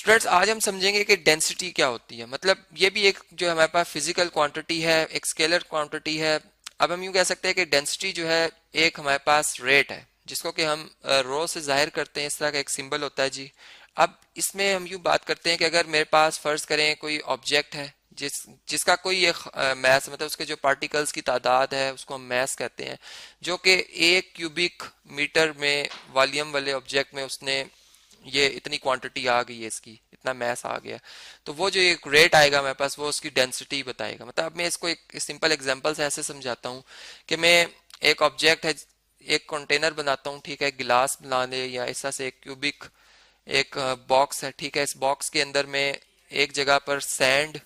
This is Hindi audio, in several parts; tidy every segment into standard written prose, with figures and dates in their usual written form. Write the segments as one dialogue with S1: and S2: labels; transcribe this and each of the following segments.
S1: स्टूडेंट्स आज हम समझेंगे कि डेंसिटी क्या होती है। मतलब ये भी एक जो हमारे पास फिजिकल क्वांटिटी है, एक स्केलर क्वांटिटी है। अब हम यूं कह सकते हैं कि डेंसिटी जो है एक हमारे पास रेट है जिसको कि हम रो से जाहिर करते हैं। इस तरह का एक सिंबल होता है जी। अब इसमें हम यूं बात करते हैं कि अगर मेरे पास फर्ज करें कोई ऑब्जेक्ट है जिसका कोई एक मैस, मतलब उसके जो पार्टिकल्स की तादाद है उसको हम मैस कहते हैं, जो कि 1 क्यूबिक मीटर में वॉल्यूम वाले ऑब्जेक्ट में उसने ये इतनी क्वांटिटी आ गई है, इसकी इतना मैस आ गया। तो वो जो एक रेट आएगा मेरे पास वो उसकी डेंसिटी बताएगा। मतलब अब मैं इसको एक सिंपल एग्जांपल से ऐसे समझाता हूँ कि मैं एक ऑब्जेक्ट है, एक कंटेनर बनाता हूँ, ठीक है, गिलास बना ले या इस तरह से एक क्यूबिक एक बॉक्स है, ठीक है। इस बॉक्स के अंदर मैं एक जगह पर सैंड,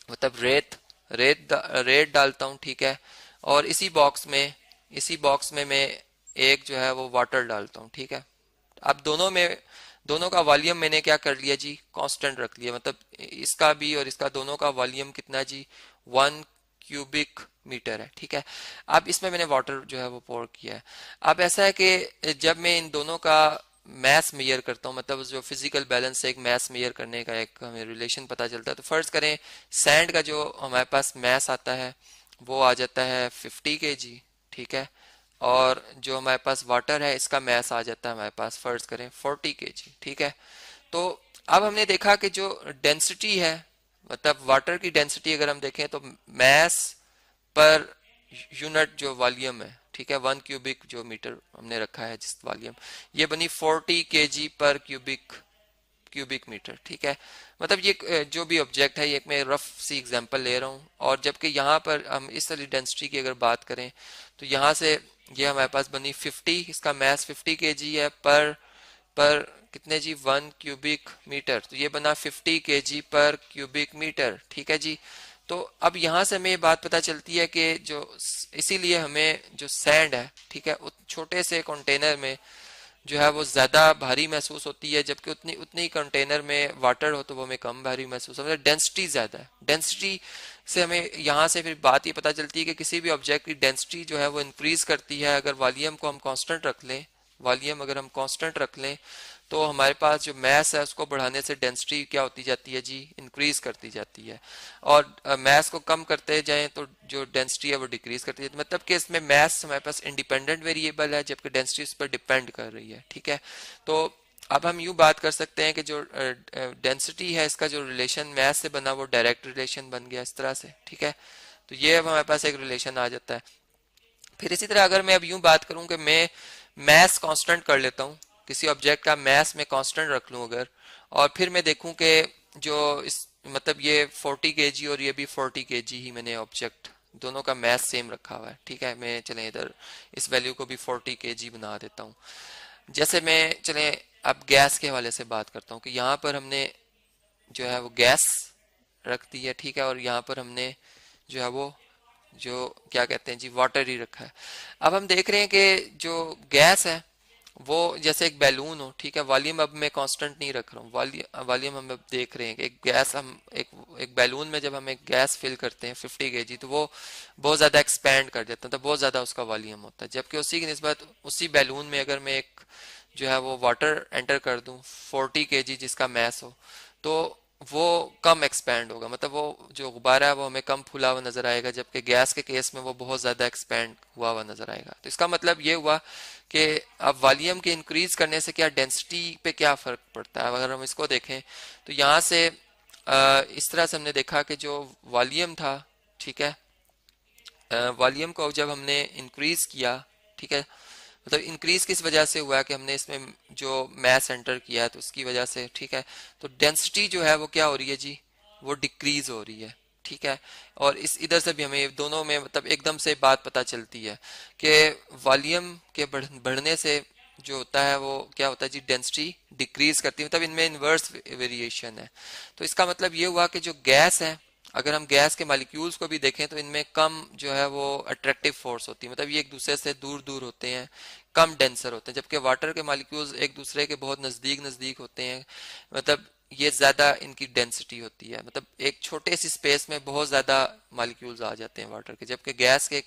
S1: मतलब रेत डालता हूँ, ठीक है। और इसी बॉक्स में मैं एक जो है वो वाटर डालता हूँ, ठीक है। अब दोनों का वॉल्यूम मैंने क्या कर लिया जी, कांस्टेंट रख लिया। मतलब इसका भी और इसका दोनों का वॉल्यूम कितना है जी, 1 क्यूबिक मीटर है, ठीक है। अब इसमें मैंने वाटर जो है वो पोर किया है। अब ऐसा है कि जब मैं इन दोनों का मैथ मेजर करता हूँ, मतलब जो फिजिकल बैलेंस से एक मैथ मेजर करने का एक हमें रिलेशन पता चलता है। तो फर्ज करें सैंड का जो हमारे पास मैथ आता है वो आ जाता है 50 kg, ठीक है। और जो हमारे पास वाटर है इसका मैस आ जाता है हमारे पास फर्ज करें 40 kg, ठीक है। तो अब हमने देखा कि जो डेंसिटी है, मतलब वाटर की डेंसिटी अगर हम देखें तो मैस पर यूनिट जो वॉल्यूम है, ठीक है, 1 क्यूबिक जो मीटर हमने रखा है जिस वॉल्यूम, ये बनी 40 kg पर क्यूबिक मीटर, ठीक है। मतलब ये जो भी ऑब्जेक्ट है, ये एक मैं रफ सी एग्जांपल ले रहा हूँ। और जबकि यहाँ पर हम इस वाली डेंसिटी की अगर बात करें तो यहाँ से ये हमारे पास बनी 50, इसका मैस 50 kg है पर कितने जी, 1 क्यूबिक मीटर। तो ये बना 50 kg पर क्यूबिक मीटर, ठीक है जी। तो अब यहाँ से हमें ये बात पता चलती है कि जो इसीलिए हमें जो सैंड है, ठीक है, छोटे से कंटेनर में जो है वो ज्यादा भारी महसूस होती है, जबकि उतनी उतनी कंटेनर में वाटर हो तो वो हमें कम भारी महसूस होता है। डेंसिटी ज्यादा है। डेंसिटी से हमें यहाँ से फिर बात ये पता चलती है कि किसी भी ऑब्जेक्ट की डेंसिटी जो है वो इंक्रीज करती है अगर वॉल्यूम को हम कांस्टेंट रख लें। वॉल्यूम अगर हम कांस्टेंट रख लें तो हमारे पास जो मैस है उसको बढ़ाने से डेंसिटी क्या होती जाती है जी, इंक्रीज करती जाती है। और मैस को कम करते जाएं तो जो डेंसिटी है वो डिक्रीज करती है। मतलब कि इसमें मैस हमारे पास इंडिपेंडेंट वेरिएबल है जबकि डेंसिटी उस पर डिपेंड कर रही है, ठीक है। तो अब हम यूं बात कर सकते हैं कि जो डेंसिटी है इसका जो रिलेशन मैस से बना वो डायरेक्ट रिलेशन बन गया इस तरह से, ठीक है। तो ये अब हमारे पास एक रिलेशन आ जाता है। फिर इसी तरह अगर मैं अब यूं बात करूं कि मैं मैस कांस्टेंट कर लेता हूं, किसी ऑब्जेक्ट का मैस में कांस्टेंट रख लूं अगर, और फिर मैं देखूं कि जो इस मतलब ये 40 kg और ये भी 40 kg ही, मैंने ऑब्जेक्ट दोनों का मैस सेम रखा हुआ है, ठीक है। मैं चलें इधर इस वैल्यू को भी 40 kg बना देता हूँ। जैसे मैं चलें अब गैस के हवाले से बात करता हूँ कि यहाँ पर हमने जो है वो गैस रख दी है, ठीक है। और यहाँ पर हमने जो है वो जो क्या कहते हैं जी, वाटर ही रखा है। अब हम देख रहे हैं कि जो गैस है वो जैसे एक बैलून हो, ठीक है। वॉल्यूम अब मैं कांस्टेंट नहीं रख रहा हूँ, वॉल्यूम हम अब देख रहे हैं कि एक गैस हम एक बैलून में जब हम एक गैस फिल करते हैं 50 kg तो वो बहुत ज़्यादा एक्सपैंड कर देता है, तो बहुत ज़्यादा उसका वॉल्यूम होता है। जबकि उसी की निस्बत उसी बैलून में अगर मैं एक जो है वो वाटर एंटर कर दूं 40 kg जिसका मैस हो, तो वो कम एक्सपैंड होगा। मतलब वो जो गुब्बारा है वो हमें कम फूला हुआ नजर आएगा, जबकि गैस के केस में वो बहुत ज्यादा एक्सपैंड हुआ हुआ नजर आएगा। तो इसका मतलब ये हुआ कि अब वॉल्यूम के इंक्रीज करने से क्या डेंसिटी पे क्या फर्क पड़ता है। अगर हम इसको देखें तो यहाँ से इस तरह से हमने देखा कि जो वॉल्यूम था, ठीक है, वॉल्यूम को जब हमने इंक्रीज किया, ठीक है, मतलब इंक्रीज किस वजह से हुआ कि हमने इसमें जो मैस एंटर किया है तो उसकी वजह से, ठीक है। तो डेंसिटी जो है वो क्या हो रही है जी, वो डिक्रीज हो रही है, ठीक है। और इस इधर से भी हमें दोनों में मतलब एकदम से बात पता चलती है कि वॉल्यूम के बढ़ने से जो होता है वो क्या होता है जी, डेंसिटी डिक्रीज करती है। मतलब इनमें इनवर्स वेरिएशन है। तो इसका मतलब ये हुआ कि जो गैस है, अगर हम गैस के मालिक्यूल्स को भी देखें तो इनमें कम जो है वो अट्रैक्टिव फोर्स होती है। मतलब ये एक दूसरे से दूर दूर होते हैं, कम डेंसर होते हैं, जबकि वाटर के मालिक्यूल्स एक दूसरे के बहुत नज़दीक नज़दीक होते हैं। मतलब ये ज्यादा इनकी डेंसिटी होती है, मतलब एक छोटे सी स्पेस में बहुत ज्यादा मॉलिक्यूल्स आ जाते हैं वाटर के, जबकि गैस के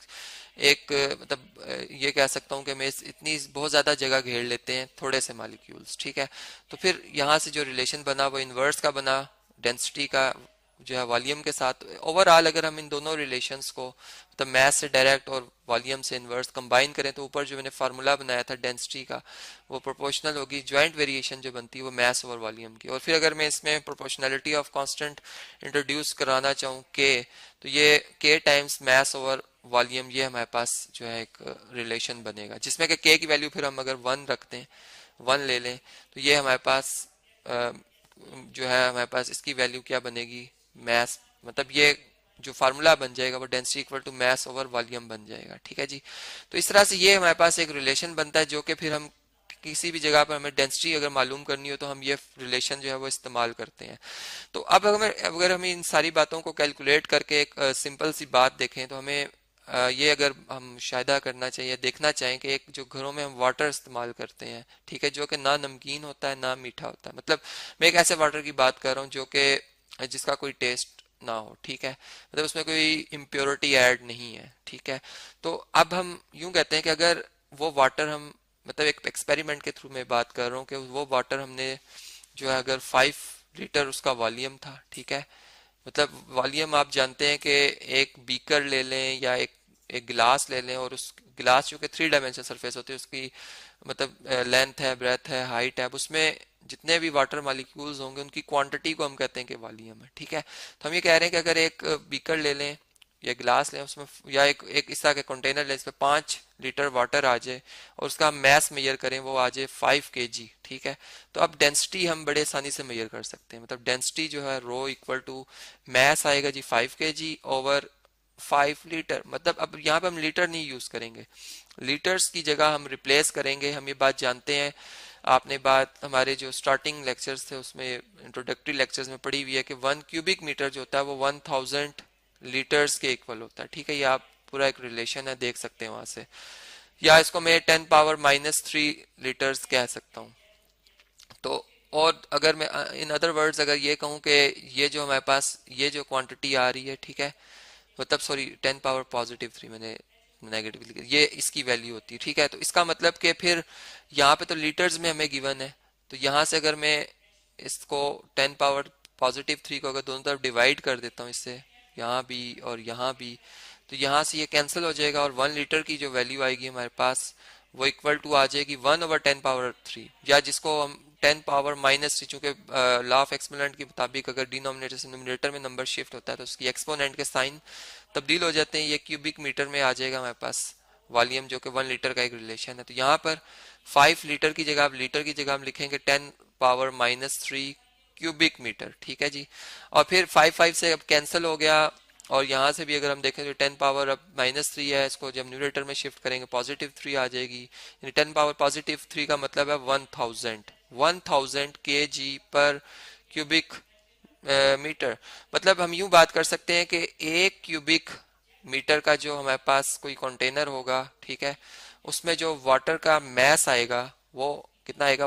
S1: एक मतलब ये कह सकता हूँ कि मैं इतनी बहुत ज्यादा जगह घेर लेते हैं थोड़े से मॉलिक्यूल्स, ठीक है। तो फिर यहाँ से जो रिलेशन बना वो इनवर्स का बना, डेंसिटी का जो है वॉल्यूम के साथ। ओवरऑल अगर हम इन दोनों रिलेशंस को मतलब मैथ से डायरेक्ट और वॉल्यूम से इनवर्स कंबाइन करें तो ऊपर जो मैंने फार्मूला बनाया था डेंसिटी का वो प्रोपोर्शनल होगी ज्वाइंट वेरिएशन जो बनती है वो मैथ ओवर वॉल्यूम की। और फिर अगर मैं इसमें प्रोपोर्शनलिटी ऑफ कांस्टेंट इंट्रोड्यूस कराना चाहूँ के, तो ये के टाइम्स मैथ ओवर वॉल्यूम, ये हमारे पास जो है एक रिलेशन बनेगा जिसमें कि के की वैल्यू फिर हम अगर 1 रखते हैं, 1 ले लें, तो ये हमारे पास जो है हमारे पास इसकी वैल्यू क्या बनेगी, मैस, मतलब ये जो फार्मूला बन जाएगा वो density equal to mass over volume बन जाएगा, ठीक है जी। तो इस तरह से ये हमारे पास एक रिलेशन बनता है जो कि फिर हम किसी भी जगह पर हमें डेंसिटी अगर मालूम करनी हो तो हम ये रिलेशन जो है वो इस्तेमाल करते हैं। तो अब अगर हम इन सारी बातों को कैलकुलेट करके एक सिंपल सी बात देखें तो हमें ये अगर हम शायदा करना चाहिए, देखना चाहें कि एक जो घरों में हम वाटर इस्तेमाल करते हैं, ठीक है, जो कि ना नमकीन होता है ना मीठा होता है, मतलब मैं एक ऐसे वाटर की बात कर रहा हूँ जो कि जिसका कोई टेस्ट ना हो, ठीक है, मतलब उसमें कोई इम्प्योरिटी ऐड नहीं है, ठीक है। तो अब हम यूं कहते हैं कि अगर वो वाटर हम, मतलब एक एक्सपेरिमेंट के थ्रू मैं बात कर रहा हूँ कि वो वाटर हमने जो है अगर 5 लीटर उसका वॉल्यूम था, ठीक है, मतलब वॉल्यूम आप जानते हैं कि एक बीकर ले लें या एक गिलास ले लें और उस गिलास जो कि 3 डायमेंशनल सरफेस होती है उसकी मतलब लेंथ है, ब्रेथ है, हाइट है, उसमें जितने भी वाटर मॉलिक्यूल्स होंगे उनकी क्वांटिटी को हम कहते हैं कि वॉल्यूम है, ठीक है। तो हम ये कह रहे हैं कि अगर एक बीकर ले लें या गिलास लें उसमें या एक इस तरह के कंटेनर लें इसमें 5 लीटर वाटर आ जाए और उसका हम मैस मेजर करें वो आ जाए 5 kg, ठीक है। तो अब डेंसिटी हम बड़े आसानी से मेजर कर सकते हैं, मतलब डेंसिटी जो है रो इक्वल टू मैस आएगा जी 5 kg ओवर 5 लीटर, मतलब अब यहाँ पे हम लीटर नहीं यूज करेंगे, लीटर्स की जगह हम रिप्लेस करेंगे। हम ये बात जानते हैं, आपने बात हमारे जो स्टार्टिंग लेक्चर्स थे उसमें इंट्रोडक्टरी लेक्चर्स में पढ़ी हुई है कि 1 क्यूबिक मीटर जो होता है वो 1000 लीटर्स के इक्वल होता है, ठीक है। ये आप पूरा एक रिलेशन है देख सकते हैं वहां से, या इसको मैं 10⁻³ लीटर्स कह सकता हूँ। तो और अगर मैं इन अदर वर्ड्स अगर ये कहूँ कि ये जो हमारे पास ये जो क्वांटिटी आ रही है, ठीक है, मतलब सॉरी 10⁻⁻³ मैंने नेगेटिव लिखा, ये इसकी वैल्यू होती है, ठीक है। तो इसका मतलब कि फिर यहाँ पे तो लीटर्स में हमें गिवन है, तो यहाँ से अगर मैं इसको 10⁻⁻³ को अगर दोनों तरफ डिवाइड कर देता हूँ इससे, यहाँ भी और यहाँ भी, तो यहाँ से ये कैंसिल हो जाएगा और 1 लीटर की जो वैल्यू आएगी हमारे पास वो इक्वल टू आ जाएगी 1/10⁻³ या जिसको हम 10⁻⁻³ चूंकि लॉ ऑफ एक्सपोनेंट के मुताबिक अगर डिनोमिनेटर से न्यूमरेटर में नंबर शिफ्ट होता है तो उसकी एक्सपोनेंट के साइन तब्दील हो जाते हैं, ये क्यूबिक मीटर में आ जाएगा हमारे पास वॉल्यूम जो कि 1 लीटर का एक रिलेशन है। तो यहाँ पर 5 लीटर की जगह, अब लीटर की जगह हम लिखेंगे 10⁻⁻³ क्यूबिक मीटर, ठीक है जी। और फिर 5 से अब कैंसिल हो गया और यहाँ से भी अगर हम देखें तो 10⁻⁻³ है, इसको जब न्यूमरेटर में शिफ्ट करेंगे +3 आ जाएगी, यानी 10⁻⁻³ का मतलब है 1000 kg पर क्यूबिक मीटर। मतलब हम यूं बात कर सकते हैं कि 1 क्यूबिक मीटर का जो हमारे पास कोई कंटेनर होगा, ठीक है, उसमें जो वाटर का मैस आएगा वो कितना आएगा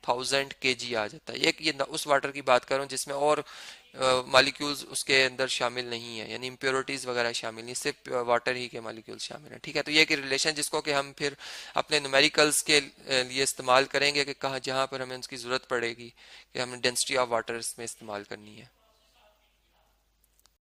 S1: 1000 kg आ जाता है। एक ये उस वाटर की बात कर रहा हूँ जिसमें और मॉलिक्यूल्स उसके अंदर शामिल नहीं है, यानी इम्प्योरिटीज वगैरह शामिल नहीं, सिर्फ वाटर ही के मॉलिक्यूल्स शामिल हैं, ठीक है। तो ये एक रिलेशन जिसको कि हम फिर अपने न्यूमेरिकल्स के लिए इस्तेमाल करेंगे कि कहाँ जहाँ पर हमें उसकी ज़रूरत पड़ेगी कि हमें डेंसिटी ऑफ वाटर इसमें इस्तेमाल करनी है।